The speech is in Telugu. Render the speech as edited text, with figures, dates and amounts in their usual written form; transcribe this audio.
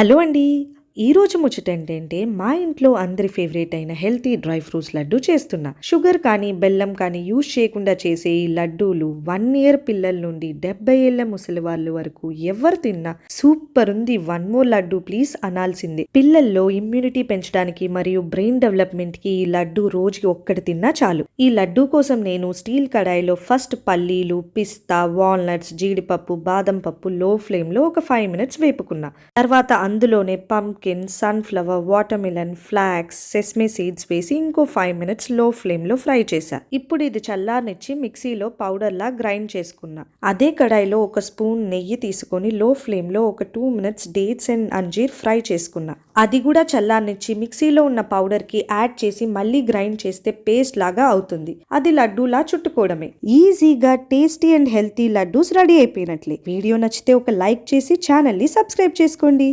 హలో అండి. ఈరోజు ముచ్చటేంటంటే, మా ఇంట్లో అందరి ఫేవరెట్ అయిన హెల్తీ డ్రై ఫ్రూట్స్ లడ్డు చేస్తున్నా. షుగర్ కానీ, బెల్లం కానీ యూజ్ చేయకుండా చేసే ఈ లడ్డూలు 1 ఇయర్ పిల్లల నుండి 70 ఏళ్ల ముసలి వాళ్ళు వరకు ఎవరు తిన్నా సూపర్ ఉంది, 1 మోర్ లడ్డు ప్లీజ్ అనాల్సిందే. పిల్లల్లో ఇమ్యూనిటీ పెంచడానికి మరియు బ్రెయిన్ డెవలప్మెంట్ కి ఈ లడ్డు రోజుకి ఒక్కటి తిన్నా చాలు. ఈ లడ్డు కోసం నేను స్టీల్ కడాయిలో ఫస్ట్ పల్లీలు, పిస్తా, వాల్నట్స్, జీడిపప్పు, బాదం పప్పు లో ఫ్లేమ్ లో ఒక 5 మినిట్స్ వేపుకున్నా. తర్వాత అందులోనే pumpkin, sunflower, watermelon, flax, sesame seeds వేసి ఇంకో 5 మినిట్స్ లో ఫ్లేమ్ లో ఫ్రై చేశా. ఇప్పుడు ఇది చల్లారనిచ్చి మిక్సీలో పౌడర్ లా గ్రైండ్ చేసుకున్నా. అదే కడాయిలో ఒక స్పూన్ నెయ్యి తీసుకొని లో ఫ్లేమ్ లో ఒక 2 మినిట్స్ డేట్స్ అండ్ అంజీర్ ఫ్రై చేసుకున్నా. అది కూడా చల్లారనిచ్చి మిక్సీలో ఉన్న పౌడర్ కి యాడ్ చేసి మళ్ళీ గ్రైండ్ చేస్తే పేస్ట్ లాగా అవుతుంది. అది లడ్డూలా చుట్టుకోవడమే. ఈజీగా tasty and healthy laddoos ready అయిపోయినట్లే. వీడియో నచ్చితే ఒక లైక్ చేసి ఛానల్ ని సబ్స్క్రైబ్ చేసుకోండి.